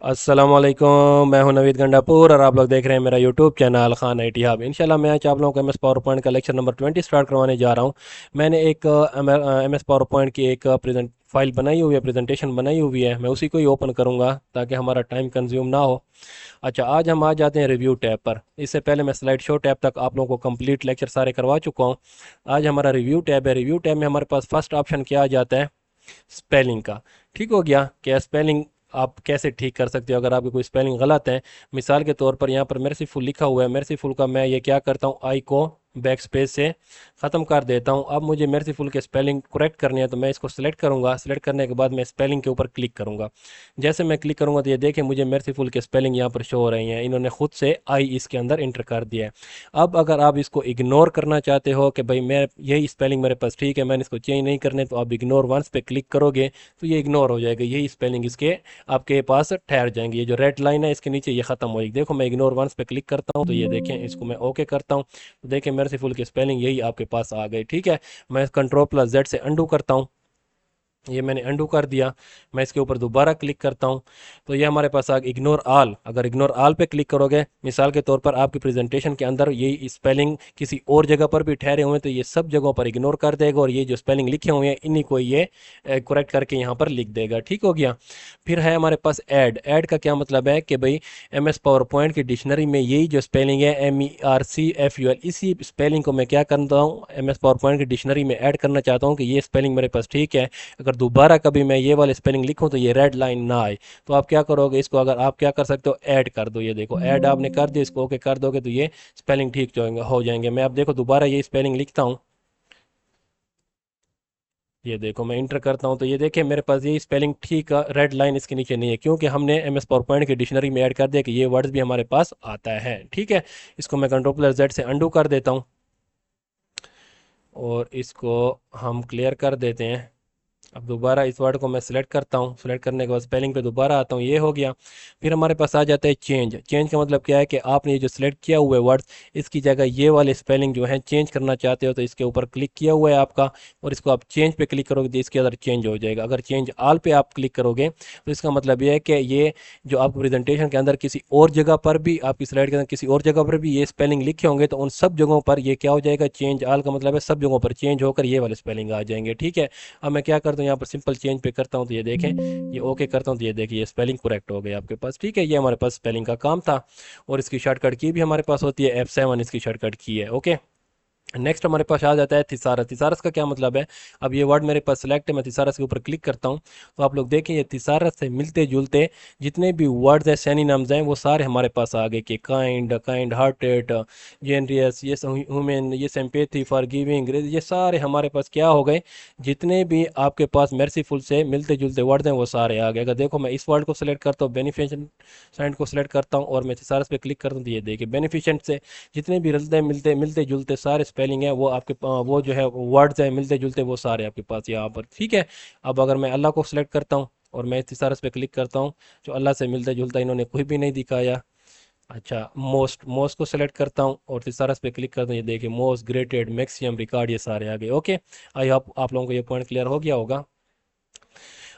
अस्सलामुअलैकुम, मैं हूं नवीद गंडापुर और आप लोग देख रहे हैं मेरा YouTube channel Khan I T hub. इंशाल्लाह मैं आज आप लोगों को एम एस पावर पॉइंट का लेक्चर नंबर 20 स्टार्ट करवाने जा रहा हूं। मैंने एक एम एस पावर पॉइंट की एक प्रेजेंट फाइल बनाई हुई है, प्रेजेंटेशन बनाई हुई है। मैं उसी को ही ओपन करूंगा ताकि हमारा टाइम कंज्यूम ना हो। अच्छा, आज हम आ जाते हैं रिव्यू टैब पर। इससे पहले मैं स्लाइड शो टैब तक आप लोगों को कंप्लीट लेक्चर सारे करवा चुका हूँ। आज हमारा रिव्यू टैब है। रिव्यू टैब में हमारे पास फर्स्ट ऑप्शन क्या आ जाता है? स्पेलिंग का। ठीक हो गया? क्या स्पेलिंग आप कैसे ठीक कर सकते हो अगर आपकी कोई स्पेलिंग गलत है? मिसाल के तौर पर यहाँ पर मेर्सीफुल लिखा हुआ है, मेर्सीफुल का मैं ये क्या करता हूँ, आई को बैक स्पेस से ख़त्म कर देता हूँ। अब मुझे मेर्सीफुल के स्पेलिंग करेक्ट करनी है तो मैं इसको सेलेक्ट करूँगा। सेलेक्ट करने के बाद मैं स्पेलिंग के ऊपर क्लिक करूँगा। जैसे मैं क्लिक करूँगा तो ये देखें मुझे मेर्सीफुल के स्पेलिंग यहाँ पर शो हो रही हैं। इन्होंने खुद से आई इसके अंदर इंटर कर दिया है। अब अगर आप इसको इग्नोर करना चाहते हो कि भाई मैं यही स्पेलिंग मेरे पास ठीक है, मैंने इसको चेंज नहीं करने, तो आप इग्नोर वंस पे क्लिक करोगे तो ये इग्नोर हो जाएगा। यही स्पेलिंग इसके आपके पास ठहर जाएंगे। ये जो रेड लाइन है इसके नीचे ये खत्म होगी। देखो मैं इग्नोर वंस पे क्लिक करता हूँ तो ये देखें, इसको मैं ओके करता हूँ तो देखें मेर्सीफुल की स्पेलिंग यही आपके पास आ गई। ठीक है, मैं कंट्रोल प्लस जेड से अंडू करता हूँ। ये मैंने अंडू कर दिया। मैं इसके ऊपर दोबारा क्लिक करता हूँ तो ये हमारे पास आ गया इग्नोर ऑल। अगर इग्नोर ऑल पे क्लिक करोगे, मिसाल के तौर पर आपकी प्रेजेंटेशन के अंदर ये स्पेलिंग किसी और जगह पर भी ठहरे हुए हैं तो ये सब जगहों पर इग्नोर कर देगा और ये जो स्पेलिंग लिखे हुए हैं इन्हीं को ये करेक्ट करके यहाँ पर लिख देगा। ठीक हो गया? फिर है हमारे पास ऐड। ऐड का क्या मतलब है कि भाई एम एस पावर पॉइंट की डिक्शनरी में यही जो स्पेलिंग है MERCFUL, इसी स्पेलिंग को मैं क्या करता हूँ, एम एस पावर पॉइंट की डिक्शनरी में ऐड करना चाहता हूँ कि ये स्पेलिंग मेरे पास ठीक है। अगर दोबारा कभी मैं ये वाले स्पेलिंग लिखूं तो ये रेड लाइन ना आए तो आप क्या करोगे, इसको अगर आप क्या कर सकते हो, ऐड कर दो। ये देखो ऐड आपने कर दिया, इसको ओके कर दोगे तो ये स्पेलिंग ठीक हो जाएंगे। मैं अब देखो दोबारा ये स्पेलिंग लिखता हूँ। ये देखो मैं इंटर करता हूँ तो ये देखिए मेरे पास ये स्पेलिंग ठीक रेड लाइन इसके नीचे नहीं है, क्योंकि हमने एम एस पावर पॉइंट की डिक्शनरी में ऐड कर दिया कि ये वर्ड्स भी हमारे पास आता है। ठीक है, इसको मैं कंट्रोल प्लस जेड से अंडू कर देता हूँ और इसको हम क्लियर कर देते हैं। अब दोबारा इस वर्ड को मैं सिलेक्ट करता हूँ। सिलेक्ट करने के बाद स्पेलिंग पे दोबारा आता हूँ, ये हो गया। फिर हमारे पास आ जाता है चेंज। चेंज का मतलब क्या है कि आपने ये जो सिलेक्ट किया हुआ है वर्ड्स, इसकी जगह ये वाले स्पेलिंग जो है चेंज करना चाहते हो तो इसके ऊपर क्लिक किया हुआ है आपका और इसको आप चेंज पे क्लिक करोगे तो इसके अंदर चेंज हो जाएगा। अगर चेंज ऑल पे आप क्लिक करोगे तो इसका मतलब ये है कि ये जो आपको प्रेजेंटेशन के अंदर किसी और जगह पर भी, आपकी स्लाइड के अंदर किसी और जगह पर भी ये स्पेलिंग लिखे होंगे तो उन सब जगहों पर ये क्या हो जाएगा, चेंज ऑल का मतलब है सब जगहों पर चेंज होकर ये वाले स्पेलिंग आ जाएंगे। ठीक है, अब मैं क्या करता हूँ, यहाँ पर सिंपल चेंज पे करता हूँ तो ये देखें, ये ओके करता हूँ तो ये देखिए ये स्पेलिंग करेक्ट हो गई आपके पास। ठीक है, ये हमारे पास स्पेलिंग का काम था। और इसकी शॉर्टकट की भी हमारे पास होती है F7, इसकी शॉर्टकट की है। ओके, नेक्स्ट हमारे पास आ जाता है थिसारस। थिसारस का क्या मतलब है? अब ये वर्ड मेरे पास सेलेक्ट है, मैं थिसारस के ऊपर क्लिक करता हूँ तो आप लोग देखें ये थिसारस से मिलते जुलते जितने भी वर्ड्स हैं, सैनिनम्स हैं, वो सारे हमारे पास आ गए कि काइंड, काइंड हार्टेड, जेनरियस, ये ह्यूमन, ये सिंपैथी, फॉर गिविंग, ये सारे हमारे पास क्या हो गए, जितने भी आपके पास मेर्सीफुल से मिलते जुलते वर्ड्स हैं वो सारे आ गए। अगर देखो मैं इस वर्ड को सिलेक्ट करता हूँ, बेनिफिशेंट को सिलेक्ट करता हूँ और मैं थिसारस पे क्लिक करता हूँ तो ये देखिए बेनिफिशेंट से जितने भी रलते मिलते मिलते जुलते सारे स्पेलिंग है वो आपके वो जो है वर्ड्स है मिलते जुलते वो सारे आपके पास यहाँ पर। ठीक है, अब अगर मैं अल्लाह को सिलेक्ट करता हूँ और मैं थिसारस पे क्लिक करता हूँ जो अल्लाह से मिलता जुलता इन्होंने कोई भी नहीं दिखाया। अच्छा, मोस्ट, मोस्ट को सिलेक्ट करता हूँ और थिसारस पे क्लिक करता हूँ, ये देखिए मोस्ट, ग्रेटेड, मैक्सिमम, रिकॉर्ड, ये सारे आ गए। ओके, आई होप आप लोगों को ये पॉइंट क्लियर हो गया होगा।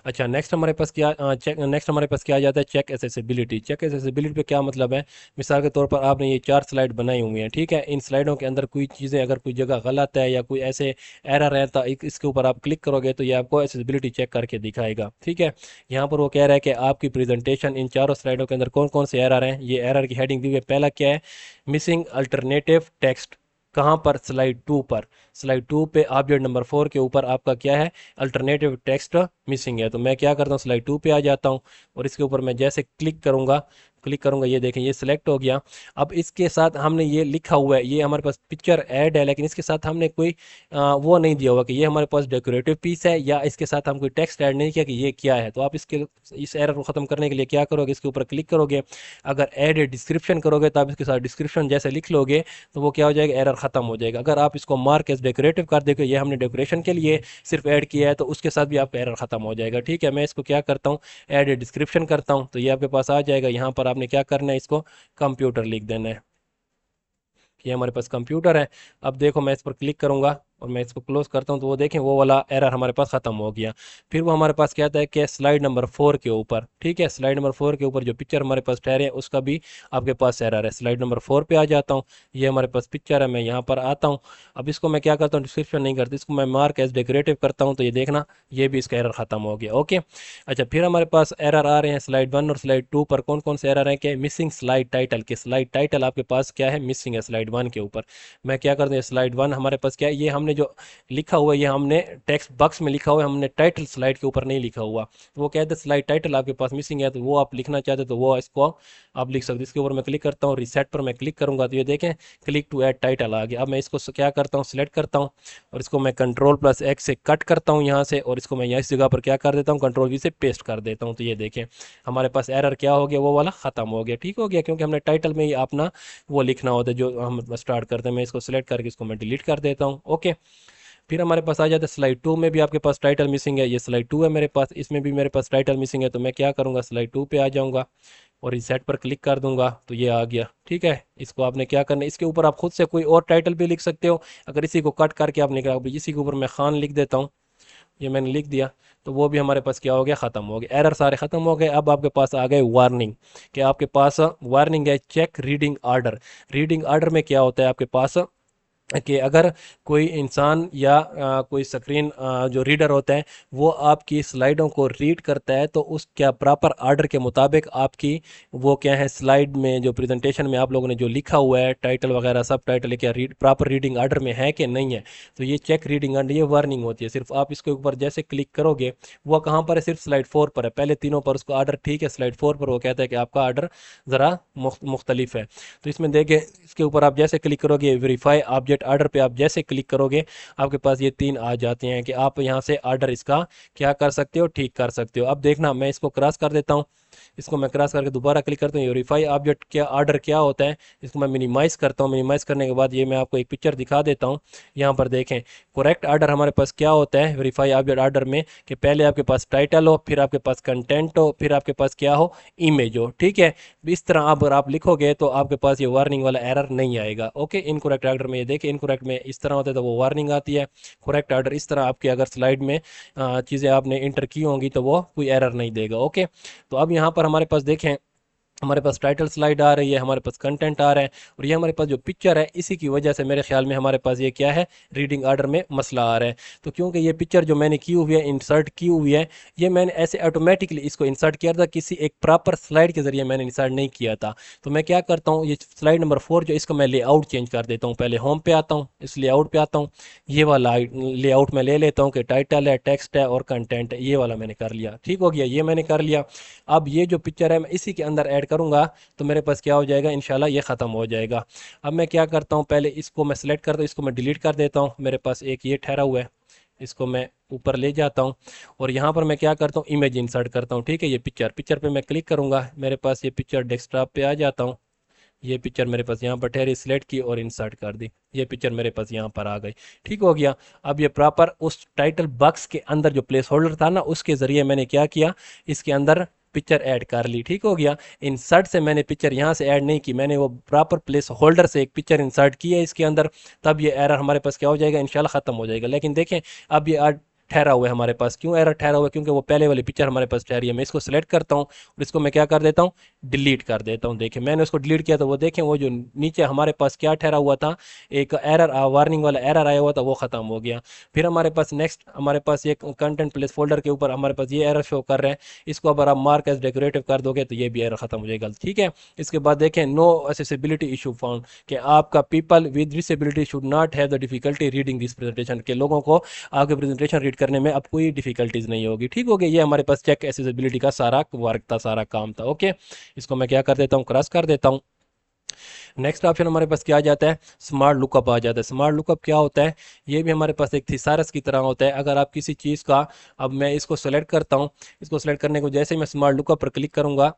अच्छा, नेक्स्ट हमारे पास क्या चेक, नेक्स्ट हमारे पास क्या आ जाता है, चेक एसेसिबिलिटी। चेक एसेसिबिलिटी पे क्या मतलब है? मिसाल के तौर पर आपने ये 4 स्लाइड बनाई हुई हैं। ठीक है, इन स्लाइडों के अंदर कोई चीज़ें, अगर कोई जगह गलत है या कोई ऐसे एरर है तो इसके ऊपर आप क्लिक करोगे तो ये आपको एसेसिबिलिटी चेक करके दिखाएगा। ठीक है, यहाँ पर वो कह रहा है कि आपकी प्रेजेंटेशन इन चारों स्लाइडों के अंदर कौन कौन से एरर हैं। ये एरर की हेडिंग दी हुई है। पहला क्या है, मिसिंग अल्टरनेटिव टेक्स्ट। कहाँ पर? स्लाइड 2 पर। स्लाइड 2 पे ऑब्जेक्ट नंबर 4 के ऊपर आपका क्या है, अल्टरनेटिव टेक्स्ट मिसिंग है। तो मैं क्या करता हूँ, स्लाइड 2 पे आ जाता हूँ और इसके ऊपर मैं जैसे क्लिक करूंगा ये देखें ये सिलेक्ट हो गया। अब इसके साथ हमने ये लिखा हुआ है, ये हमारे पास पिक्चर ऐड है, लेकिन इसके साथ हमने कोई वो नहीं दिया हुआ कि ये हमारे पास डेकोरेटिव पीस है, या इसके साथ हम कोई टेक्स्ट ऐड नहीं किया कि ये क्या है। तो आप इस एरर को ख़त्म करने के लिए क्या करोगे, इसके ऊपर क्लिक करोगे। अगर ऐड डिस्क्रिप्शन करोगे तो आप इसके साथ डिस्क्रिप्शन जैसे लिख लोगे तो वो क्या हो जाएगा, एरर ख़त्म हो जाएगा। अगर आप इसको मार्क एज डेकोरेटिव कर दोगे, ये हमने डेकोरेशन के लिए सिर्फ ऐड किया है, तो उसके साथ भी आपका एरर ख़त्म हो जाएगा। ठीक है, मैं इसको क्या करता हूँ, ऐड डिस्क्रिप्शन करता हूँ तो ये आपके पास आ जाएगा। यहाँ पर आपने क्या करना है, इसको कंप्यूटर लिख देना है। ये हमारे पास कंप्यूटर है। अब देखो मैं इस पर क्लिक करूंगा और मैं इसको क्लोज करता हूँ तो वो देखें वो वाला एरर हमारे पास ख़त्म हो गया। फिर वो हमारे पास क्या आता है कि स्लाइड नंबर 4 के ऊपर, ठीक है, स्लाइड नंबर 4 के ऊपर जो पिक्चर हमारे पास ठहरे हैं उसका भी आपके पास एरर है। स्लाइड नंबर 4 पे आ जाता हूँ, ये हमारे पास पिक्चर है, मैं यहाँ पर आता हूँ। अब इसको मैं क्या करता हूँ, डिस्क्रिप्शन नहीं करता, इसको मैं मार्क एज डेकोरेटिव करता हूँ, तो ये देखना ये भी इसका एरर ख़त्म हो गया। ओके, अच्छा फिर हमारे पास एरर आ रहे हैं स्लाइड 1 और स्लाइड 2 पर। कौन कौन से एरर हैं कि मिसिंग स्लाइड टाइटल के, स्लाइड टाइटल आपके पास क्या है, मिसिंग है स्लाइड 1 के ऊपर। मैं क्या करता हूँ, स्लाइड 1 हमारे पास क्या है, ये हमने जो लिखा हुआ है ये हमने टेक्स्ट बॉक्स में लिखा हुआ है, हमने टाइटल स्लाइड के ऊपर नहीं लिखा हुआ। तो वो कहते हैं स्लाइड टाइटल आपके पास मिसिंग है, तो वो आप लिखना चाहते हो तो वो इसको आप लिख सकते हो। इसके ऊपर मैं क्लिक करता हूँ, रिसेट पर मैं क्लिक करूंगा तो ये देखें क्लिक टू ऐड टाइटल आ गया। अब मैं इसको क्या करता हूँ, सिलेक्ट करता हूँ और इसको मैं कंट्रोल प्लस एक्स से कट करता हूँ यहाँ से, और इसको मैं यहाँ इस जगह पर क्या कर देता हूँ, कंट्रोल वी से पेस्ट कर देता हूँ। तो ये देखें हमारे पास एरर क्या हो गया, वो वाला ख़त्म हो गया, ठीक हो गया, क्योंकि हमने टाइटल में ही अपना वो लिखना होता है जो हम स्टार्ट करते हैं। मैं इसको सिलेक्ट करके इसको मैं डिलीट कर देता हूँ। ओके, फिर हमारे पास आ जाता है स्लाइड 2 में भी आपके पास टाइटल मिसिंग है, ये स्लाइड 2 है मेरे पास, इसमें भी मेरे पास टाइटल मिसिंग है। तो मैं क्या करूँगा, स्लाइड 2 पे आ जाऊँगा और रिसेट पर क्लिक कर दूंगा तो ये आ गया, ठीक है। इसको आपने क्या करना है, इसके ऊपर आप खुद से कोई और टाइटल भी लिख सकते हो। अगर इसी को कट करके आपने कहा इसी के ऊपर मैं खान लिख देता हूँ, ये मैंने लिख दिया, तो वो भी हमारे पास क्या हो गया, ख़त्म हो गया, एरर सारे ख़त्म हो गए। अब आपके पास आ गए वार्निंग, कि आपके पास वार्निंग है check reading order. Reading order में क्या होता है आपके पास कि अगर कोई इंसान या कोई स्क्रीन जो रीडर होता है वो आपकी स्लाइडों को रीड करता है, तो उस क्या प्रॉपर आर्डर के मुताबिक आपकी वो क्या है स्लाइड में जो प्रेजेंटेशन में आप लोगों ने जो लिखा हुआ है टाइटल वगैरह सब टाइटल क्या प्रॉपर रीडिंग आर्डर में है कि नहीं है। तो ये चेक रीडिंग आर्डर, ये वार्निंग होती है। सिर्फ आप इसके ऊपर जैसे क्लिक करोगे, वो कहाँ पर है, सिर्फ स्लाइड 4 पर है, पहले तीनों पर उसका आर्डर ठीक है, स्लाइड 4 पर वो कहता है कि आपका आर्डर ज़रा मुख्तलिफ है। तो इसमें देखें इसके ऊपर आप जैसे क्लिक करोगे, वेरीफाई ऑब्जेक्ट आर्डर पे आप जैसे क्लिक करोगे आपके पास ये तीन आ जाते हैं कि आप यहाँ से आर्डर इसका क्या कर सकते हो, ठीक कर सकते हो। अब देखना मैं इसको क्रॉस कर देता हूँ, इसको मैं क्रॉस करके दोबारा क्लिक करता हूँ, वेरीफाई ऑब्जेक्ट क्या आर्डर क्या होता है, इसको मैं मिनिमाइज़ करता हूँ। मिनिमाइज़ करने के बाद ये मैं आपको एक पिक्चर दिखा देता हूँ। यहाँ पर देखें करेक्ट आर्डर हमारे पास क्या होता है वेरीफाई ऑब्जेक्ट आर्डर में, कि पहले आपके पास टाइटल हो, फिर आपके पास कंटेंट हो, फिर आपके पास क्या हो, इमेज हो, ठीक है। इस तरह अगर आप लिखोगे तो आपके पास ये वार्निंग वाला एरर नहीं आएगा। ओके, इनकरेक्ट आर्डर में ये देखिए इनकरेक्ट में इस तरह होता है तो वो वार्निंग आती है। करेक्ट आर्डर इस तरह आपके अगर स्लाइड में चीज़ें आपने इंटर की होंगी तो वो कोई एरर नहीं देगा। ओके, तो अब यहाँ पर हमारे पास देखें हमारे पास टाइटल स्लाइड आ रही है, हमारे पास कंटेंट आ रहा है, और ये हमारे पास जो पिक्चर है इसी की वजह से मेरे ख्याल में हमारे पास ये क्या है, रीडिंग आर्डर में मसला आ रहा है। तो क्योंकि ये पिक्चर जो मैंने की हुई है, इंसर्ट की हुई है, ये मैंने ऐसे ऑटोमेटिकली इसको इंसर्ट किया था, किसी एक प्रॉपर स्लाइड के जरिए मैंने इंसर्ट नहीं किया था। तो मैं क्या करता हूँ, ये स्लाइड नंबर 4 जो इसका मैं लेआउट चेंज कर देता हूँ। पहले होम पे आता हूँ, इस लेआउट पे आता हूँ, ये वाला लेआउट मैं ले लेता हूँ कि टाइटल है, टेक्स्ट है और कंटेंट है, ये वाला मैंने कर लिया, ठीक हो गया, ये मैंने कर लिया। अब ये जो पिक्चर है मैं इसी के अंदर ऐड करूँगा तो मेरे पास क्या हो जाएगा, इंशाल्लाह ये ख़त्म हो जाएगा। अब मैं क्या करता हूँ, पहले इसको मैं सेलेक्ट करता हूँ, इसको मैं डिलीट कर देता हूँ, मेरे पास एक ये ठहरा हुआ है, इसको मैं ऊपर ले जाता हूँ और यहाँ पर मैं क्या करता हूँ, इमेज इंसर्ट करता हूँ, ठीक है। ये पिक्चर पिक्चर पे मैं क्लिक करूँगा, मेरे पास ये पिक्चर डेस्कटॉप पे आ जाता हूँ, ये पिक्चर मेरे पास यहाँ पर ठहरी, सिलेक्ट की और इंसर्ट कर दी, ये पिक्चर मेरे पास यहाँ पर आ गई, ठीक हो गया। अब ये प्रॉपर उस टाइटल बॉक्स के अंदर जो प्लेस होल्डर था ना उसके ज़रिए मैंने क्या किया, इसके अंदर पिक्चर ऐड कर ली, ठीक हो गया। इंसर्ट से मैंने पिक्चर यहाँ से ऐड नहीं की, मैंने वो प्रॉपर प्लेस होल्डर से एक पिक्चर इंसर्ट की है इसके अंदर, तब ये एरर हमारे पास क्या हो जाएगा, इंशाल्लाह ख़त्म हो जाएगा। लेकिन देखें अब ये ठहरा हुआ है हमारे पास, क्यों एरर ठहरा हुआ है, क्योंकि वो पहले वाली पिक्चर हमारे पास ठहरी है। मैं इसको सेलेक्ट करता हूँ और इसको मैं क्या कर देता हूँ, डिलीट कर देता हूँ। देखें मैंने उसको डिलीट किया तो वो देखें वो जो नीचे हमारे पास क्या ठहरा हुआ था, एक एरर वार्निंग वाला एरर आया हुआ था, वो ख़त्म हो गया। फिर हमारे पास नेक्स्ट हमारे पास ये कंटेंट प्लेस फोल्डर के ऊपर हमारे पास ये एरर शो कर रहे हैं, इसको अगर आप मार्क एज डेकोरेटिव कर दोगे तो ये भी एरर ख़त्म हो जाएगा, ठीक है। इसके बाद देखें नो एसेसिबिलिटी इशू फाउंड, कि आपका people with disability should not have the difficulty reading this presentation, के लोगों को आपके प्रेजेंटेशन रीड करने में अब कोई डिफिकल्टीज नहीं होगी, ठीक हो गया। ये हमारे पास चेक एसेसिबिलिटी का सारा वर्क था, सारा काम था। ओके, इसको मैं क्या कर देता हूँ, क्रॉस कर देता हूँ। नेक्स्ट ऑप्शन हमारे पास क्या आ जाता है, स्मार्ट लुकअप आ जाता है। स्मार्ट लुकअप क्या होता है, ये भी हमारे पास एक थिसारस की तरह होता है। अगर आप किसी चीज़ का, अब मैं इसको सेलेक्ट करता हूँ, इसको सेलेक्ट करने को जैसे ही मैं स्मार्ट लुकअप पर क्लिक करूंगा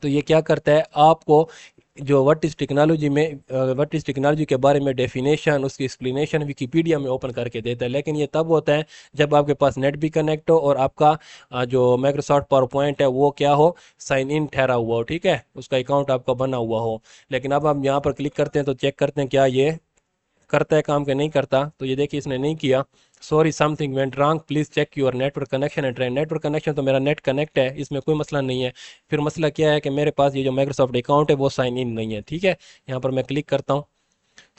तो ये क्या करता है, आपको जो व्हाट इज़ टेक्नोलॉजी में व्हाट इज़ टेक्नोलॉजी के बारे में डेफिनेशन, उसकी एक्सप्लेनेशन विकीपीडिया में ओपन करके देता है। लेकिन ये तब होता है जब आपके पास नेट भी कनेक्ट हो और आपका जो माइक्रोसॉफ्ट पावर पॉइंट है वो क्या हो, साइन इन ठहरा हुआ हो, ठीक है, उसका अकाउंट आपका बना हुआ हो। लेकिन अब हम यहाँ पर क्लिक करते हैं तो चेक करते हैं क्या ये करता है काम के नहीं करता, तो ये देखिए इसने नहीं किया। Sorry something went wrong, please check your network connection and try. Network connection तो मेरा नेट कनेक्ट है, इसमें कोई मसला नहीं है। फिर मसला क्या है कि मेरे पास ये जो माइक्रोसॉफ्ट अकाउंट है वो साइन इन नहीं है, ठीक है। यहाँ पर मैं क्लिक करता हूँ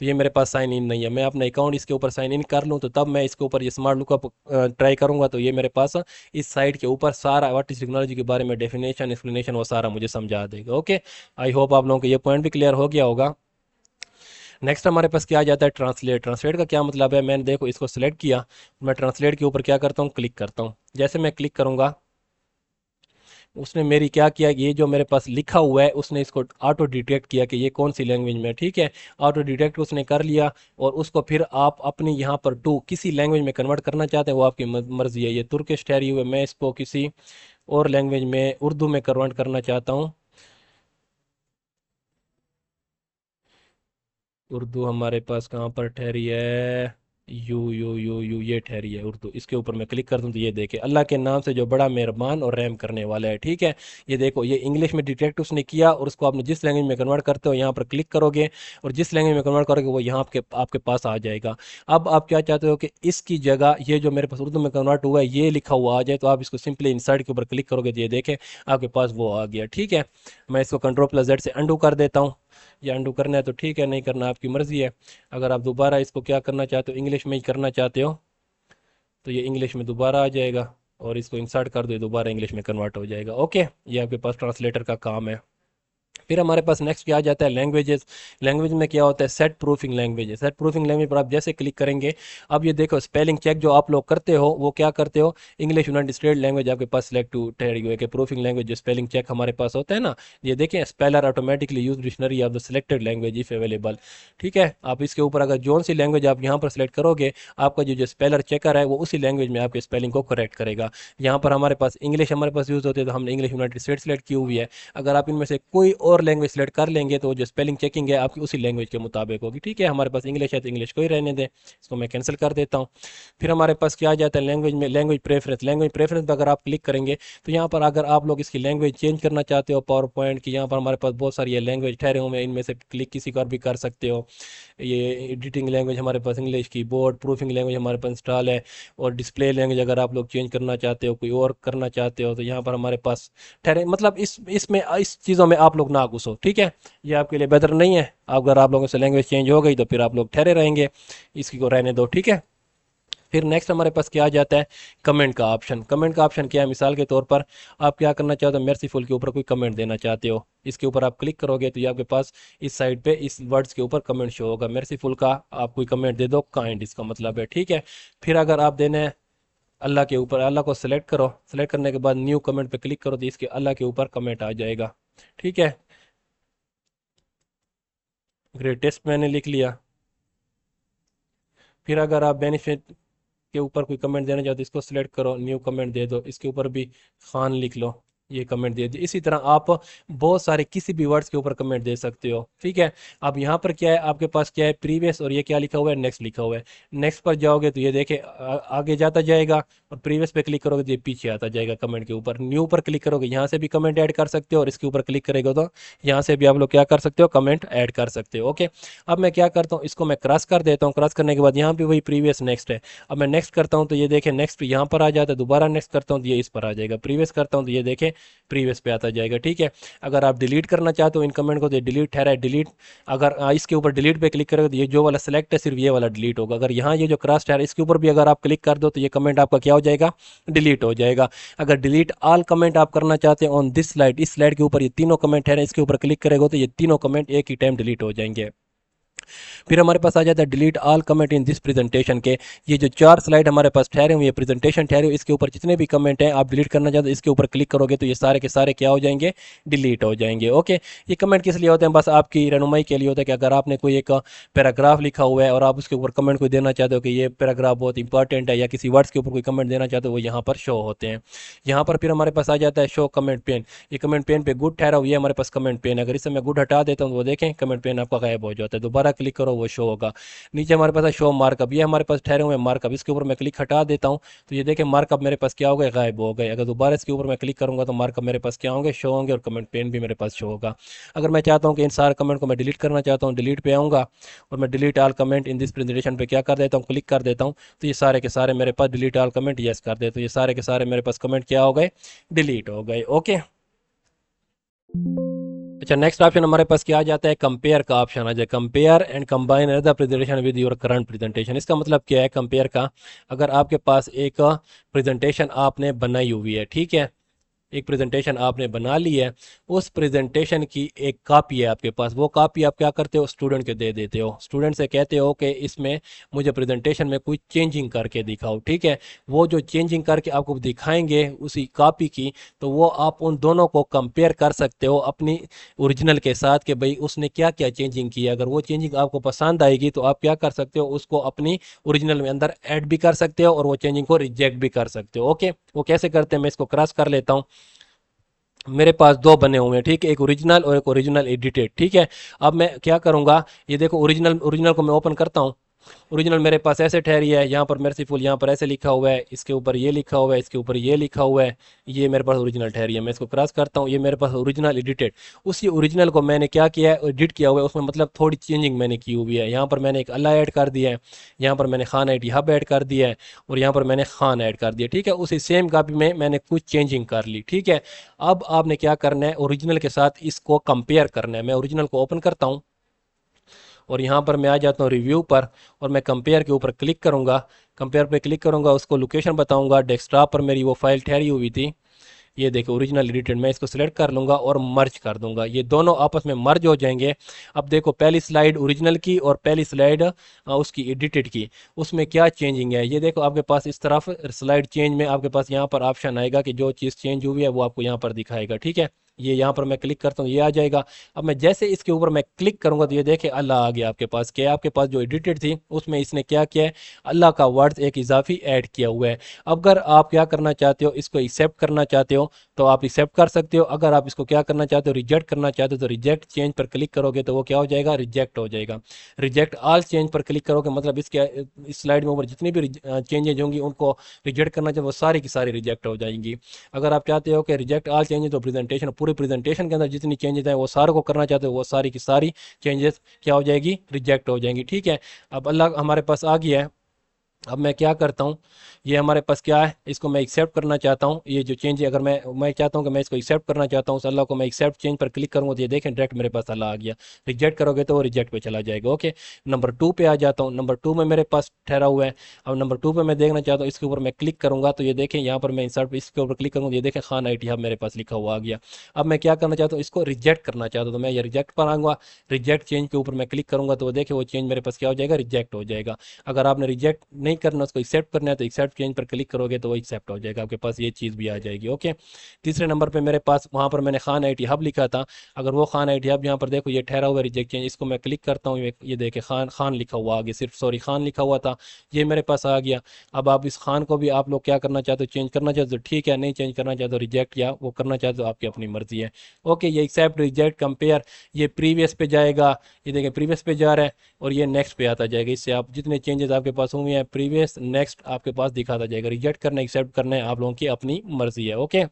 तो ये मेरे पास साइन इन नहीं है। मैं अपना अकाउंट इसके ऊपर साइन इन कर लूँ तो तब मैं इसके ऊपर ये स्मार्ट लुकअप ट्राई करूँगा, तो ये मेरे पास इस साइट के ऊपर सारा व्हाट इज टेक्नोलॉजी के बारे में डेफिनेशन एक्सप्लेनेशन वो सारा मुझे समझा देगा। ओके, आई होप आप लोगों को ये पॉइंट भी क्लियर हो गया होगा। नेक्स्ट हमारे पास क्या आ जाता है, ट्रांसलेट। ट्रांसलेट का क्या मतलब है, मैंने देखो इसको सिलेक्ट किया, मैं ट्रांसलेट के ऊपर क्या करता हूँ, क्लिक करता हूँ। जैसे मैं क्लिक करूँगा उसने मेरी क्या किया, ये जो मेरे पास लिखा हुआ है उसने इसको ऑटो डिटेक्ट किया कि ये कौन सी लैंग्वेज में है, ठीक है। ऑटो डिटेक्ट उसने कर लिया और उसको फिर आप अपनी यहाँ पर टू किसी लैंग्वेज में कन्वर्ट करना चाहते हैं वो आपकी मर्जी है। ये तुर्किश ठहरी हुई है, मैं इसको किसी और लैंग्वेज में उर्दू में कन्वर्ट करना चाहता हूँ। उर्दू हमारे पास कहाँ पर ठहरी है, यू ये ठहरी है उर्दू। इसके ऊपर मैं क्लिक कर दूँ तो ये देखे, अल्लाह के नाम से जो बड़ा मेहरबान और रहम करने वाला है, ठीक है। ये देखो ये इंग्लिश में डिटेक्ट उसने किया और उसको आपने जिस लैंग्वेज में कन्वर्ट करते हो यहाँ पर क्लिक करोगे और जिस लैंग्वेज में कन्वर्ट करोगे वो यहाँ आपके आपके पास आ जाएगा। अब आप क्या चाहते हो कि इसकी जगह ये जो मेरे पास उर्दू में कन्वर्ट हुआ है ये लिखा हुआ आ जाए, तो आप इसको सिंपली इंसर्ट के ऊपर क्लिक करोगे तो ये देखें आपके पास वो आ गया, ठीक है। मैं इसको कंट्रोल+Z से अंडू कर देता हूँ। या अंडू करना है तो ठीक है, नहीं करना आपकी मर्ज़ी है। अगर आप दोबारा इसको क्या करना चाहते हो, इंग्लिश में ही करना चाहते हो तो ये इंग्लिश में दोबारा आ जाएगा और इसको इंसर्ट कर दो, ये दोबारा इंग्लिश में कन्वर्ट हो जाएगा। ओके, ये आपके पास ट्रांसलेटर का काम है। फिर हमारे पास नेक्स्ट क्या आ जाता है, लैंग्वेजेस। लैंग्वेज में क्या होता है, set proofing language. Set proofing language पर आप जैसे क्लिक करेंगे, अब ये देखो स्पेलिंग चेक जो आप लोग करते हो वो क्या करते हो, इंग्लिश यूनाइटेड स्टेट लैंग्वेज आपके पास सिलेक्ट टू ठहरी हुई है कि प्रूफिंग लैंग्वेज जो स्पेलिंग चेक हमारे पास होता है ना, ये देखें speller automatically use dictionary of the selected language if available, ठीक है। आप इसके ऊपर अगर जोन सी लैंग्वेज आप यहाँ पर सिलेक्ट करोगे, आपका जो जो स्पेलर चेकर है वो उसी लैंग्वेज में आपके स्पेलिंग को करेक्ट करेगा। यहाँ पर हमारे पास इंग्लिश हमारे पास यूज़ होती है तो हमने इंग्लिश यूनाइटेड स्टेट सेलेक्ट की हुई है। अगर आप इनमें से कोई और लैंग्वेज सेलेक्ट कर लेंगे तो जो स्पेलिंग चेकिंग है आपकी उसी लैंग्वेज के मुताबिक होगी, ठीक है। हमारे पास इंग्लिश है तो इंग्लिश को ही रहने दें, इसको मैं कैंसिल कर देता हूँ। फिर हमारे पास क्या आ जाता है लैंग्वेज में, लैंग्वेज प्रेफरेंस। लैंग्वेज प्रेफरेंस पर अगर आप क्लिक करेंगे तो यहाँ पर अगर आप लोग इसकी लैंग्वेज चेंज करना चाहते हो पावर पॉइंट की, यहाँ पर हमारे पास बहुत सारी ये लैंग्वेज ठहरे हुए हैं, इनमें से क्लिक किसी पर भी कर सकते हो। ये एडिटिंग लैंग्वेज हमारे पास इंग्लिश की, बोर्ड प्रूफिंग लैंग्वेज हमारे पास इंस्टॉल है, और डिस्प्ले लैंग्वेज अगर आप लोग चेंज करना चाहते हो कोई और करना चाहते हो तो यहाँ पर हमारे पास ठहरे, मतलब इसमें इस चीज़ों में आप लोग ना घुसो, ठीक है। ये आपके लिए बेहतर नहीं है। अगर आप लोगों से लैंग्वेज चेंज हो गई तो फिर आप लोग ठहरे रहेंगे, इसकी को रहने दो, ठीक है। फिर नेक्स्ट हमारे पास क्या आ जाता है, कमेंट का ऑप्शन। कमेंट का ऑप्शन क्या है, मिसाल के तौर पर आप क्या करना चाहते हो, मेर्सीफुल के ऊपर कोई कमेंट देना चाहते हो, इसके ऊपर आप क्लिक करोगे तो ये आपके पास इस साइड पे इस वर्ड्स के ऊपर कमेंट शो होगा। मेर्सीफुल का आप कोई कमेंट दे दो, काइंड इसका मतलब है, ठीक है। फिर अगर आप देने हैं अल्लाह के ऊपर, अल्लाह को सेलेक्ट करो, सेलेक्ट करने के बाद न्यू कमेंट पे क्लिक करो तो इसके अल्लाह के ऊपर कमेंट आ जाएगा, ठीक है। ग्रेटेस्ट मैंने लिख लिया। फिर अगर आप बेनिफिट के ऊपर कोई कमेंट देना चाहते हो, इसको सिलेक्ट करो, न्यू कमेंट दे दो, इसके ऊपर भी खान लिख लो, ये कमेंट दे दिए। इसी तरह आप बहुत सारे किसी भी वर्ड्स के ऊपर कमेंट दे सकते हो, ठीक है। अब यहाँ पर क्या है, आपके पास क्या है, प्रीवियस, और ये क्या लिखा हुआ है, नेक्स्ट लिखा हुआ है। नेक्स्ट पर जाओगे तो ये देखे आगे जाता जाएगा, और प्रीवियस पे क्लिक करोगे तो ये पीछे आता जाएगा कमेंट के ऊपर। न्यू पर क्लिक करोगे यहाँ से भी कमेंट ऐड कर सकते हो, और इसके ऊपर क्लिक करेगा तो यहाँ से भी आप लोग क्या कर सकते हो, कमेंट ऐड कर सकते हो। ओके, अब मैं क्या करता हूँ, इसको मैं क्रॉस कर देता हूँ। क्रॉस करने के बाद यहाँ पे वही प्रीवियस नेक्स्ट है। अब मैं नेक्स्ट करता हूँ तो ये देखें नेक्स्ट यहाँ पर आ जाता है, दोबारा नेक्स्ट करता हूँ तो ये इस पर आ जाएगा। प्रीवियस करता हूँ तो ये देखें प्रीवियस पे आता जाएगा, ठीक है। अगर आप डिलीट करना चाहते हो इन कमेंट को तो डिलीट ठहरा है, डिलीट। अगर इसके ऊपर डिलीट पे क्लिक करोगे तो ये जो वाला सेलेक्ट है सिर्फ ये वाला डिलीट होगा। अगर यहाँ ये जो क्रॉस ठहरा इसके ऊपर भी अगर आप क्लिक कर दो तो ये कमेंट आपका क्या हो जाएगा, डिलीट हो जाएगा। अगर डिलीट ऑल कमेंट आप करना चाहते हैं ऑन दिस स्लाइड, इस स्लाइड के ऊपर ये तीनों कमेंट है, इसके ऊपर क्लिक करेगा तो ये तीनों कमेंट एक ही टाइम डिलीट हो जाएंगे। फिर हमारे पास आ जाता है delete all comment in this presentation के। ये जो चार स्लाइड हमारे पास ठहरे हुए, ये प्रेजेंटेशन ठहरे हुए, इसके ऊपर जितने भी कमेंट हैं आप डिलीट करना चाहते हो इसके ऊपर क्लिक करोगे तो ये सारे के सारे क्या हो जाएंगे, डिलीट हो जाएंगे। ओके, ये कमेंट किस लिए होते हैं, बस आपकी रहनुमाई के लिए होता है कि अगर आपने कोई एक पैराग्राफ लिखा हुआ है और आप उसके ऊपर कमेंट कोई देना चाहते हो कि ये पैराग्राफ बहुत इंपॉर्टेंट है, या किसी वर्ड्स के ऊपर कोई कमेंट देना चाहते हो, वो यहाँ पर शो होते हैं। यहाँ पर फिर हमारे पास आ जाता है शो कमेंट पेन। ये कमेंट पेन पे गुड ठहरा हुआ है हमारे पास कमेंट पेन, अगर इससे मैं गुड हटा देता हूँ तो वो देखें कमेंट पेन आपका गायब हो जाता है। दोबारा क्लिक करो वो शो होगा। नीचे हमारे पास है शो मार्कअप, ये हमारे पास ठहरे हुए मार्कअप, इसके ऊपर मैं क्लिक हटा देता हूँ तो ये देखें मार्कअप मेरे पास क्या हो गए, गायब हो गए। अगर दोबारा इसके ऊपर मैं क्लिक करूँगा तो मार्कअप मेरे पास क्या होंगे, शो होंगे, और कमेंट पेन भी मेरे पास शो होगा। अगर मैं चाहता हूँ कि इन सारे कमेंट को मैं डिलीट करना चाहता हूँ, डिलीट पे आऊँगा और मैं delete all comment in this presentation पे क्या कर देता हूँ, क्लिक कर देता हूँ तो ये सारे के सारे मेरे पास डिलीट आल कमेंट यस कर दे, तो ये सारे के सारे मेरे पास कमेंट क्या हो गए, डिलीट हो गए। ओके। अच्छा, नेक्स्ट ऑप्शन हमारे पास क्या आ जाता है, कंपेयर का ऑप्शन आ जाए, compare and combine the presentation with your current presentation. इसका मतलब क्या है कंपेयर का, अगर आपके पास एक प्रेजेंटेशन आपने बनाई हुई है, ठीक है, एक प्रेजेंटेशन आपने बना ली है, उस प्रेजेंटेशन की एक कॉपी है आपके पास, वो कॉपी आप क्या करते हो, स्टूडेंट के दे देते हो, स्टूडेंट से कहते हो कि इसमें मुझे प्रेजेंटेशन में कोई चेंजिंग करके दिखाओ, ठीक है। वो जो चेंजिंग करके आपको दिखाएंगे उसी कॉपी की, तो वो आप उन दोनों को कंपेयर कर सकते हो अपनी ओरिजिनल के साथ कि भाई उसने क्या क्या चेंजिंग की है। अगर वो चेंजिंग आपको पसंद आएगी तो आप क्या कर सकते हो, उसको अपनी ओरिजिनल में अंदर ऐड भी कर सकते हो और वो चेंजिंग को रिजेक्ट भी कर सकते हो। ओके, वो कैसे करते हैं मैं इसको क्रॉस कर लेता हूँ। मेरे पास दो बने हुए हैं, ठीक है, एक ओरिजिनल और एक ओरिजिनल एडिटेड, ठीक है। अब मैं क्या करूंगा, ये देखो ओरिजिनल ओरिजिनल को मैं ओपन करता हूँ, ओरिजिनल मेरे पास ऐसे ठहरी है, यहाँ पर मेर्सीफुल, यहाँ पर ऐसे लिखा हुआ है, इसके ऊपर ये लिखा हुआ है, इसके ऊपर ये लिखा हुआ है, ये मेरे पास ओरिजिनल ठहरी है। मैं इसको क्रॉस करता हूँ, ये मेरे पास ओरिजिनल एडिटेड, उसी ओरिजिनल को मैंने क्या किया है, एडिट किया हुआ है, उसमें मतलब थोड़ी चेंजिंग मैंने की हुई है। यहाँ पर मैंने एक अल्लाह ऐड कर दिया है, यहाँ पर मैंने Khan I T hub add कर दिया है, और यहाँ पर मैंने खान ऐड कर दिया, ठीक है। उसी सेम कॉपी में मैंने कुछ चेंजिंग कर ली, ठीक है। अब आपने क्या करना है, ओरिजिनल के साथ इसको कंपेयर करना है। मैं ओरिजिनल को ओपन करता हूँ और यहाँ पर मैं आ जाता हूँ रिव्यू पर, और मैं कंपेयर के ऊपर क्लिक करूँगा, कंपेयर पे क्लिक करूँगा, उसको लोकेशन बताऊँगा, डेस्कटॉप पर मेरी वो फाइल ठहरी हुई थी, ये देखो ओरिजिनल एडिटेड, मैं इसको सिलेक्ट कर लूँगा और मर्ज कर दूंगा, ये दोनों आपस में मर्ज हो जाएंगे। अब देखो पहली स्लाइड ओरिजिनल की और पहली स्लाइड उसकी एडिटेड की, उसमें क्या चेंजिंग है, ये देखो आपके पास इस तरफ स्लाइड चेंज में आपके पास यहाँ पर ऑप्शन आएगा कि जो चीज़ चेंज हुई है वो आपको यहाँ पर दिखाएगा, ठीक है। ये यहाँ पर मैं क्लिक करता हूँ, ये आ जाएगा। अब मैं जैसे इसके ऊपर मैं क्लिक करूंगा तो ये देखे अल्लाह आ गया आपके पास, क्या आपके पास जो एडिटेड थी उसमें इसने क्या किया है, अल्लाह का वर्ड एक इजाफी ऐड किया हुआ है। अगर आप क्या करना चाहते हो, इसको एक्सेप्ट करना चाहते हो तो आप एक्सेप्ट कर सकते हो, अगर आप इसको क्या करना चाहते हो, रिजेक्ट करना चाहते हो तो रिजेक्ट चेंज पर क्लिक करोगे तो वो क्या हो जाएगा, रिजेक्ट हो जाएगा। रिजेक्ट ऑल चेंज पर क्लिक करोगे मतलब इसके इस स्लाइड में ऊपर जितनी भी चेंजेज होंगी उनको रिजेक्ट करना चाहिए, वो सारी की सारी रिजेक्ट हो जाएंगी। अगर आप चाहते हो कि रिजेक्ट ऑल चेंजेस, तो प्रेजेंटेशन पूरे प्रेजेंटेशन के अंदर जितनी चेंजेस हैं वो सारों को करना चाहते हो, वो सारी की सारी चेंजेस क्या हो जाएगी, रिजेक्ट हो जाएंगी, ठीक है। अब अल्लाह हमारे पास आ गया है। अब मैं क्या करता हूँ, ये हमारे पास क्या है, इसको मैं एक्सेप्ट करना चाहता हूँ, ये जो चेंज है अगर मैं चाहता हूँ कि मैं इसको एक्सेप्ट करना चाहता हूँ उस अल्लाह को, मैं एक्सेप्ट चेंज पर क्लिक करूँगा तो ये देखें डायरेक्ट मेरे पास अल्लाह आ गया। रिजेक्ट करोगे तो वो रिजेक्ट पे चला जाएगा। ओके, नंबर टू पे आ जाता हूँ, नंबर टू में मेरे पास ठहरा हुआ है। अब नंबर टू पे मैं देखना चाहता हूँ, इसके ऊपर मैं क्लिक करूँगा तो ये देखें यहाँ पर मैं इंसर्ट इसके ऊपर क्लिक करूँगा, ये देखें खान आई टी हब मेरे पास लिखा हुआ आ गया। अब मैं क्या करना चाहता हूँ, इसको रिजेक्ट करना चाहता हूँ तो मैं ये रिजेक्ट पर आऊँगा, रिजेक्ट चेंज के ऊपर मैं क्लिक करूँगा तो वो देखें वो चेंज मेरे पास क्या हो जाएगा, रिजेक्ट हो जाएगा। अगर आपने रिजेक्ट नहीं करना, उसको एक्सेप्ट करना है तो एक्सेप्ट चेंज पर क्लिक करोगे तो वो एक्सेप्ट हो जाएगा, आपके पास ये चीज़ भी आ जाएगी। ओके, तीसरे नंबर पे मेरे पास वहाँ पर मैंने खान आई टी हब लिखा था, अगर वो खान आई टी हब यहाँ पर देखो ये ठहरा हुआ रिजेक्ट चेंज, इसको मैं क्लिक करता हूँ, ये देखे खान खान लिखा हुआ आगे, सिर्फ सॉरी खान लिखा हुआ था, ये मेरे पास आ गया। अब आप इस खान को भी आप लोग क्या करना चाहते हो, चेंज करना चाहते हो ठीक है, नहीं चेंज करना चाहते हो रिजेक्ट या वो करना चाहते हो आपकी अपनी मर्जी है। ओके, ये एक्सेप्ट रिजेक्ट कंपेयर, ये प्रीवियस पे जाएगा, ये देखें प्रीवियस पे जा रहा है और ये नेक्स्ट पे आता जाएगा। इससे आप जितने चेंजेस आपके पास हुए हैं प्रीवियस नेक्स्ट आपके पास दिखाता जाएगा। रिजेक्ट करना एक्सेप्ट करना है आप लोगों की अपनी मर्जी है। ओके,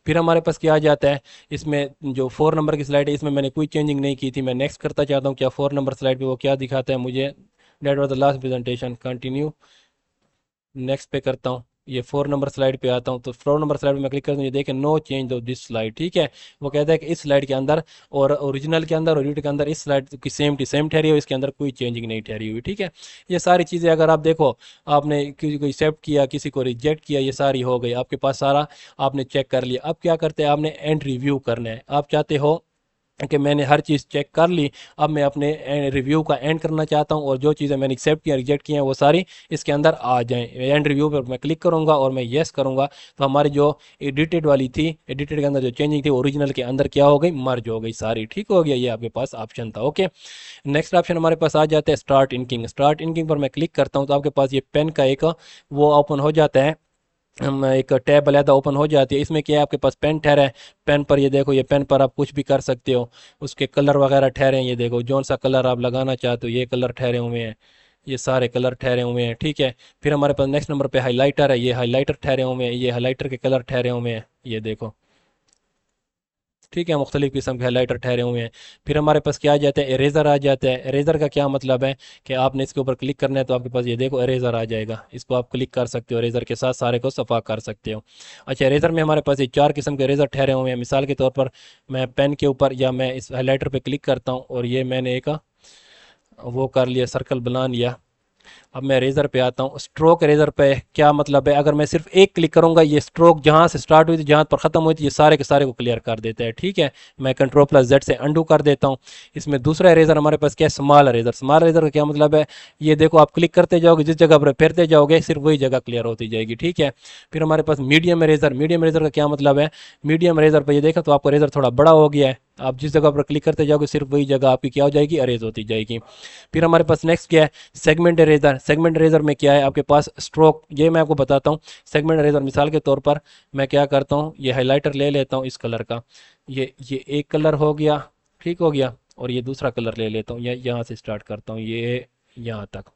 फिर हमारे पास क्या आ जाता है, इसमें जो 4 नंबर की स्लाइड है इसमें मैंने कोई चेंजिंग नहीं की थी, मैं नेक्स्ट करता चाहता हूँ, क्या 4 नंबर स्लाइड पे वो क्या दिखाता है मुझे, that was the last presentation, continue, next पे करता हूँ, ये 4 नंबर स्लाइड पे आता हूँ तो 4 नंबर स्लाइड पे मैं क्लिक करता हूँ, ये देखें no change of this slide, ठीक है। वो कहता है कि इस स्लाइड के अंदर और ओरिजिनल के अंदर और एडिट के अंदर इस स्लाइड की सेम टू सेम ठहरी हुई, इसके अंदर कोई चेंजिंग नहीं ठहरी हुई, ठीक है। ये सारी चीज़ें अगर आप देखो, आपने किसी को एक्सेप्ट किया, किसी को रिजेक्ट किया, ये सारी हो गई आपके पास, सारा आपने चेक कर लिया। अब क्या करते हैं, आपने एंड रिव्यू करना है, आप चाहते हो कि मैंने हर चीज़ चेक कर ली, अब मैं अपने रिव्यू का एंड करना चाहता हूँ और जो चीज़ें मैंने एक्सेप्ट किया रिजेक्ट किया हैं वो सारी इसके अंदर आ जाएं। एंड रिव्यू पर मैं क्लिक करूँगा और मैं येस करूँगा तो हमारी जो एडिटेड वाली थी, एडिटेड के अंदर जो चेंजिंग थी ओरिजिनल के अंदर क्या हो गई, मर्ज हो गई सारी, ठीक हो गया। ये आपके पास ऑप्शन था। ओके, नेक्स्ट ऑप्शन हमारे पास आ जाता है स्टार्ट इंकिंग। स्टार्ट इंकिंग पर मैं क्लिक करता हूँ तो आपके पास ये पेन का एक वो ओपन हो जाता है, एक टैब अलहदा ओपन हो जाती है। इसमें क्या है, आपके पास पेन ठहरा है, पेन पर ये देखो, ये पेन पर आप कुछ भी कर सकते हो। उसके कलर वगैरह ठहरे हैं, ये देखो जौन सा कलर आप लगाना चाहते हो ये कलर ठहरे हुए हैं, ये सारे कलर ठहरे हुए हैं, ठीक है। फिर हमारे पास नेक्स्ट नंबर पे हाइलाइटर है, ये हाइलाइटर ठहरे हुए हैं, ये हाइलाइटर के कलर ठहरे हुए हैं, ये देखो, ठीक है, मुख्तलिफ किस्म के हाइलाइटर ठहरे हुए हैं। फिर हमारे पास क्या आ जाता है, इरेज़र आ जाता है। इरेज़र का क्या मतलब है कि आपने इसके ऊपर क्लिक करना है तो आपके पास ये देखो इरेज़र आ जाएगा, इसको आप क्लिक कर सकते हो, इरेज़र के साथ सारे को सफ़ा कर सकते हो। अच्छा, इरेज़र में हमारे पास ये चार किस्म के इरेज़र ठहरे हुए हैं। मिसाल के तौर पर मैं पेन के ऊपर या मैं इस हाईलाइटर पे क्लिक करता हूँ और ये मैंने एक वो कर लिया, सर्कल बना लिया। अब मैं रेज़र पे आता हूँ। स्ट्रोक रेज़र पे क्या मतलब है, अगर मैं सिर्फ एक क्लिक करूंगा ये स्ट्रोक जहां से स्टार्ट हुई थी जहां पर ख़त्म हुई थी ये सारे के सारे को क्लियर कर देता है, ठीक है। मैं कंट्रोल प्लस जेड से अंडू कर देता हूँ। इसमें दूसरा रेज़र हमारे पास क्या है, स्मॉल रेज़र। स्मॉल रेज़र का क्या मतलब है, ये देखो आप क्लिक करते जाओगे जिस जगह पर फेरते जाओगे सिर्फ वही जगह क्लियर होती जाएगी, ठीक है। फिर हमारे पास मीडियम रेज़र। मीडियम रेज़र का क्या मतलब है, मीडियम रेज़र पर ये देखा तो आपका रेज़र थोड़ा बड़ा हो गया है, आप जिस जगह पर क्लिक करते जाओगे सिर्फ वही जगह आपकी क्या हो जाएगी, अरेज होती जाएगी। फिर हमारे पास नेक्स्ट क्या है, सेगमेंट इरेजर। सेगमेंट इरेजर में क्या है, आपके पास स्ट्रोक, ये मैं आपको बताता हूँ। सेगमेंट इरेजर मिसाल के तौर पर मैं क्या करता हूँ, ये हाइलाइटर ले लेता हूँ इस कलर का, ये एक कलर हो गया, ठीक हो गया, और ये दूसरा कलर ले लेता हूँ, ये यहाँ से स्टार्ट करता हूँ, ये यहाँ तक।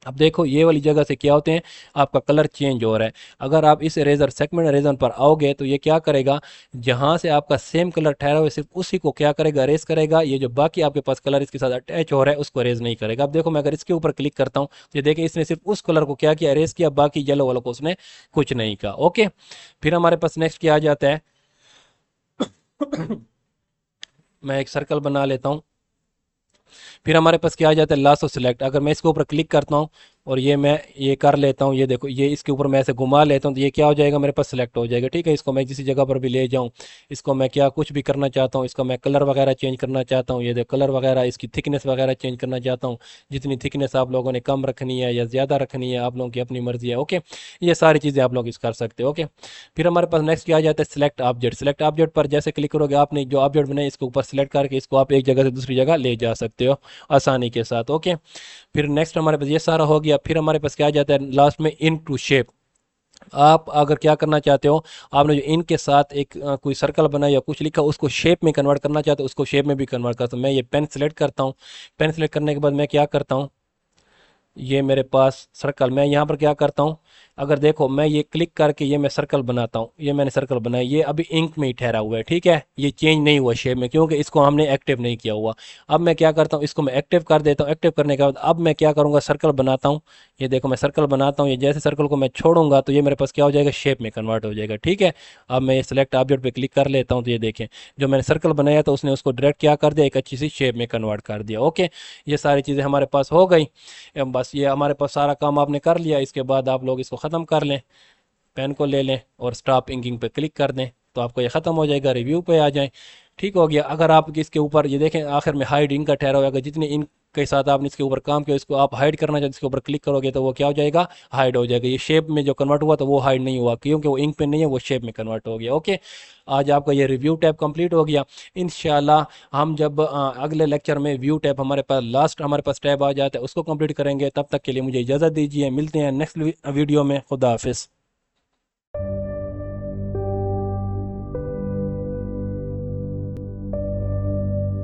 अब देखो ये वाली जगह से क्या होते हैं, आपका कलर चेंज हो रहा है। अगर आप इस इरेजर सेगमेंट इरेजर पर आओगे तो ये क्या करेगा, जहां से आपका सेम कलर ठहरा हुआ है सिर्फ उसी को क्या करेगा, अरेज करेगा। ये जो बाकी आपके पास कलर इसके साथ अटैच हो रहा है उसको अरेज नहीं करेगा। अब देखो मैं अगर इसके ऊपर क्लिक करता हूँ तो ये देखिए इसने सिर्फ उस कलर को क्या किया, अरेज किया, बाकी येलो वालों को उसने कुछ नहीं कहा, ओके। फिर हमारे पास नेक्स्ट क्या आ जाता है, मैं एक सर्कल बना लेता हूँ। फिर हमारे पास क्या आ जाता है, लास्ट सेलेक्ट। अगर मैं इसके ऊपर क्लिक करता हूँ और ये मैं ये कर लेता हूँ, ये देखो ये इसके ऊपर मैं ऐसे घुमा लेता हूँ तो ये क्या हो जाएगा, मेरे पास सेलेक्ट हो जाएगा, ठीक है। इसको मैं किसी जगह पर भी ले जाऊँ, इसको मैं क्या कुछ भी करना चाहता हूँ, इसका मैं कलर वगैरह चेंज करना चाहता हूँ, ये देखो कलर वगैरह, इसकी थिकनेस वगैरह चेंज करना चाहता हूँ। जितनी थिकनेस आप लोगों ने कम रखनी है या ज़्यादा रखनी है आप लोगों की अपनी मर्जी है, ओके। ये सारी चीज़ें आप लोग इस कर सकते हो, ओके। फिर हमारे पास नेक्स्ट क्या आ जाता है, सिलेक्ट ऑब्जेक्ट। सिलेक्ट ऑब्जेक्ट पर जैसे क्लिक करोगे आपने जो ऑब्जेक्ट बनाए इसके ऊपर सिलेक्ट करके इसको आप एक जगह से दूसरी जगह ले जा सकते हो आसानी के साथ, ओके। फिर नेक्स्ट हमारे पास ये सारा हो गया। फिर हमारे पास क्या आ जाता है लास्ट में, इन टू शेप। आप अगर क्या करना चाहते हो, आपने जो इन के साथ एक कोई सर्कल बना या कुछ लिखा उसको शेप में कन्वर्ट करना चाहते हो, उसको शेप में भी कन्वर्ट करता हूँ। मैं ये पेन सेलेक्ट करता हूँ। पेन सेलेक्ट करने के बाद मैं क्या करता हूँ, ये मेरे पास सर्कल, मैं यहाँ पर क्या करता हूँ, अगर देखो मैं ये क्लिक करके ये मैं सर्कल बनाता हूँ, ये मैंने सर्कल बनाया, ये अभी इंक में ही ठहरा हुआ है, ठीक है। ये चेंज नहीं हुआ शेप में क्योंकि इसको हमने एक्टिव नहीं किया हुआ। अब मैं क्या करता हूँ, इसको मैं एक्टिव कर देता हूँ। एक्टिव करने के बाद अब मैं क्या करूँगा, सर्कल बनाता हूँ। ये देखो मैं सर्कल बनाता हूँ, ये जैसे सर्कल को मैं छोड़ूंगा तो ये मेरे पास क्या हो जाएगा, शेप में कन्वर्ट हो जाएगा, ठीक है। अब मैं ये सिलेक्ट ऑब्जेक्ट पे क्लिक कर लेता हूँ तो ये देखें जो मैंने सर्कल बनाया था उसने उसको डायरेक्ट क्या कर दिया, एक अच्छी सी शेप में कन्वर्ट कर दिया, ओके। ये सारी चीज़ें हमारे पास हो गई। बस ये हमारे पास सारा काम आपने कर लिया। इसके बाद आप लोग इसको ख़त्म कर लें, पेन को ले लें और स्टॉप इंकिंग पे क्लिक कर दें तो आपको ये ख़त्म हो जाएगा। रिव्यू पे आ जाएं, ठीक हो गया। अगर आप इसके ऊपर ये देखें आखिर में हाइड इंक का ठहरा हुआ है, अगर जितने इंक के साथ आपने इसके ऊपर काम किया इसको आप हाइड करना चाहते इसके ऊपर क्लिक करोगे तो वो क्या हो जाएगा, हाइड हो जाएगा। ये शेप में जो कन्वर्ट हुआ तो वो हाइड नहीं हुआ क्योंकि वो इंक पे नहीं है, वो शेप में कन्वर्ट हो गया, ओके। आज आपका ये रिव्यू टैब कंप्लीट हो गया। इंशाल्लाह हम जब अगले लेक्चर में व्यू टैब हमारे पास लास्ट हमारे पास टैब आ जाता है उसको कंप्लीट करेंगे। तब तक के लिए मुझे इजाज़त दीजिए, मिलते हैं नेक्स्ट वीडियो में। खुदा हाफिज़।